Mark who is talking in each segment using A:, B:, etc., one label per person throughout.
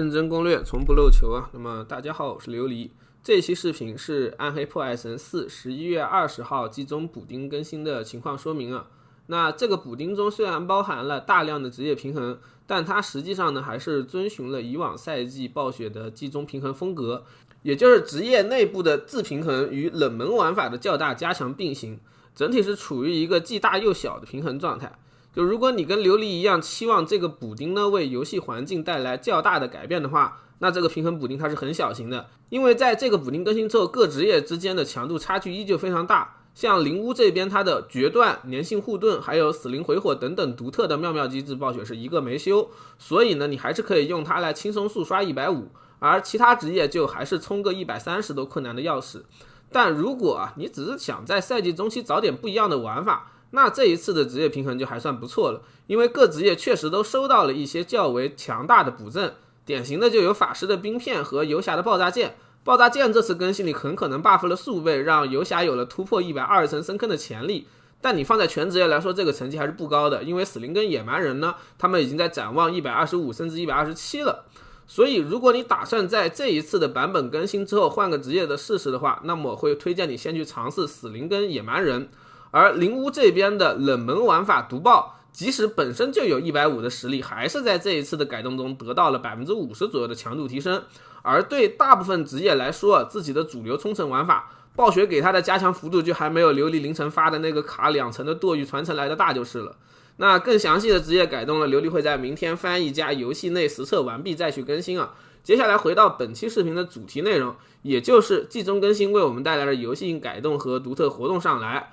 A: 认真攻略，从不漏球啊。那么大家好，我是琉璃。这期视频是暗黑破坏神4 11月20号季中补丁更新的情况说明啊。那这个补丁中虽然包含了大量的职业平衡，但它实际上呢还是遵循了以往赛季暴雪的季中平衡风格，也就是职业内部的自平衡与冷门玩法的较大加强并行，整体是处于一个既大又小的平衡状态。就如果你跟琉璃一样期望这个补丁呢为游戏环境带来较大的改变的话，那这个平衡补丁它是很小型的，因为在这个补丁更新之后，各职业之间的强度差距依旧非常大。像灵巫这边，它的决断、粘性护盾还有死灵回火等等独特的妙机制，暴雪是一个没修，所以呢你还是可以用它来轻松速刷150，而其他职业就还是冲个130都困难的要死。但如果你只是想在赛季中期找点不一样的玩法，那这一次的职业平衡就还算不错了，因为各职业确实都收到了一些较为强大的补正，典型的就有法师的冰片和游侠的爆炸剑。爆炸剑这次更新里很可能 buff 了数倍，让游侠有了突破120层深坑的潜力，但你放在全职业来说，这个成绩还是不高的，因为死灵跟野蛮人呢，他们已经在展望125甚至127了。所以如果你打算在这一次的版本更新之后换个职业的试试的话，那么我会推荐你先去尝试死灵跟野蛮人。而灵巫这边的冷门玩法毒爆，即使本身就有150的实力，还是在这一次的改动中得到了 50% 左右的强度提升。而对大部分职业来说，自己的主流冲程玩法，暴雪给他的加强幅度就还没有琉璃凌晨发的那个卡2层的堕域传承来的大就是了。那更详细的职业改动了，琉璃会在明天翻译加游戏内实测完毕再去更新啊。接下来回到本期视频的主题内容，也就是季中更新为我们带来的游戏性改动和独特活动上来。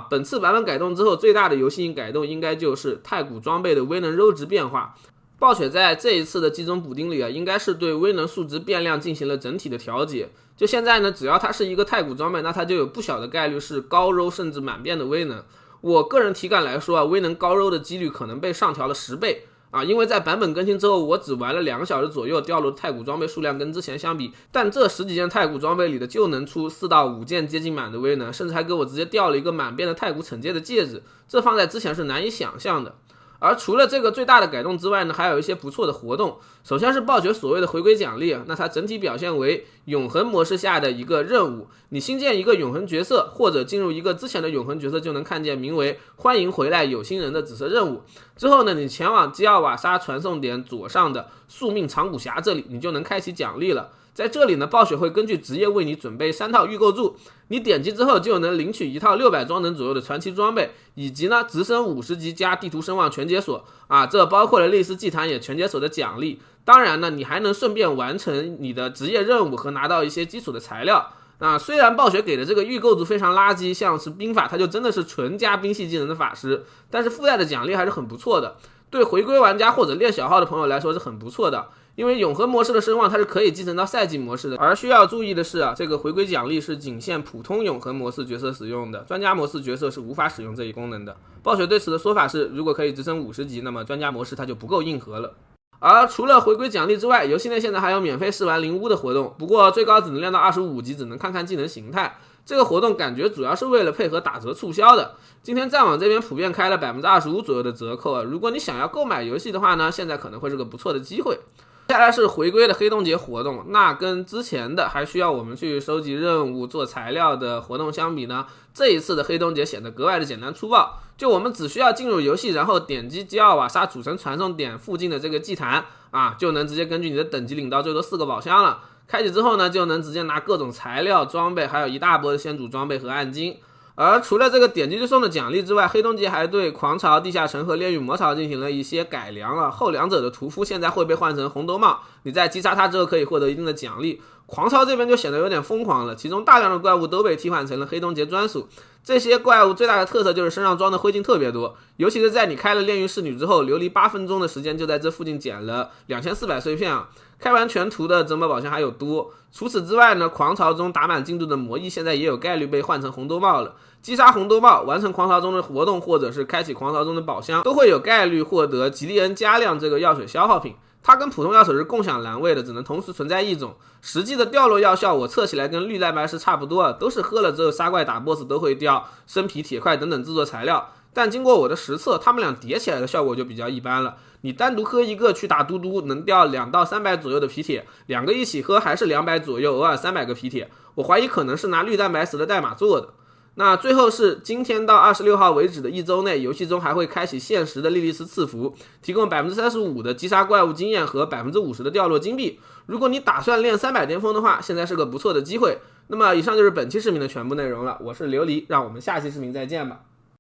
A: 本次版本改动之后，最大的游戏性改动应该就是太古装备的威能鞣值变化。暴雪在这一次的季中补丁里应该是对威能数值变量进行了整体的调节。就现在呢，只要它是一个太古装备，那它就有不小的概率是高鞣甚至满变的威能。我个人体感来说威能高鞣的几率可能被上调了10倍。因为在版本更新之后，我只玩了2个小时左右，掉落的太古装备数量跟之前相比，但这10几件太古装备里的就能出4到5件接近满的威能，甚至还给我直接掉了一个满变的太古惩戒的戒指，这放在之前是难以想象的。而除了这个最大的改动之外呢，还有一些不错的活动。首先是暴雪所谓的回归奖励，那它整体表现为永恒模式下的一个任务，你新建一个永恒角色或者进入一个之前的永恒角色，就能看见名为欢迎回来有心人的紫色任务。之后呢，你前往基奥瓦沙传送点左上的宿命长谷峡这里，你就能开启奖励了。在这里呢，暴雪会根据职业为你准备3套预购柱，你点击之后就能领取1套600装等左右的传奇装备，以及呢直升50级加地图声望全解锁这包括了类似祭坛也全解锁的奖励。当然呢，你还能顺便完成你的职业任务和拿到一些基础的材料。虽然暴雪给的这个预购组非常垃圾，像是兵法它就真的是纯加兵系技能的法师，但是附带的奖励还是很不错的，对回归玩家或者练小号的朋友来说是很不错的。因为永恒模式的声望它是可以继承到赛季模式的，而需要注意的是这个回归奖励是仅限普通永恒模式角色使用的，专家模式角色是无法使用这一功能的。暴雪对此的说法是，如果可以直升50级，那么专家模式它就不够硬核了。而除了回归奖励之外，游戏内现在还有免费试玩灵巫的活动，不过最高只能练到25级，只能看看技能形态。这个活动感觉主要是为了配合打折促销的。今天战网这边普遍开了 25% 左右的折扣如果你想要购买游戏的话呢，现在可能会是个不错的机会。接下来是回归的黑洞节活动，那跟之前的还需要我们去收集任务做材料的活动相比呢，这一次的黑洞节显得格外的简单粗暴。就我们只需要进入游戏，然后点击基奥瓦沙主城传送点附近的这个祭坛就能直接根据你的等级领到最多4个宝箱了。开启之后呢，就能直接拿各种材料装备，还有一大波的先祖装备和暗金。而除了这个点击就送的奖励之外，黑洞节还对狂潮、地下城和炼狱魔潮进行了一些改良了。后两者的屠夫现在会被换成红兜帽，你在击杀它之后可以获得一定的奖励。狂潮这边就显得有点疯狂了，其中大量的怪物都被替换成了黑洞节专属。这些怪物最大的特色就是身上装的灰烬特别多，尤其是在你开了炼狱侍女之后，琉璃8分钟的时间就在这附近捡了2400碎片开完全图的整本宝箱还有多。除此之外呢，狂潮中打满进度的魔翼现在也有概率被换成红兜帽了。击杀红兜帽，完成狂潮中的活动，或者是开启狂潮中的宝箱，都会有概率获得吉利恩加量这个药水消耗品。它跟普通药水是共享栏位的，只能同时存在一种。实际的掉落药效我测起来跟绿蛋白石差不多，都是喝了之后杀怪打 boss 都会掉生皮、铁块等等制作材料。但经过我的实测，它们俩叠起来的效果就比较一般了。你单独喝一个去打嘟嘟能掉2到300左右的皮铁，两个一起喝还是200左右，偶尔300个皮铁，我怀疑可能是拿绿蛋白石的代码做的。那最后是今天到26号为止的一周内，游戏中还会开启限时的莉莉丝赐福，提供 35% 的击杀怪物经验和 50% 的掉落金币。如果你打算练300巅峰的话，现在是个不错的机会。那么以上就是本期视频的全部内容了，我是琉璃，让我们下期视频再见吧。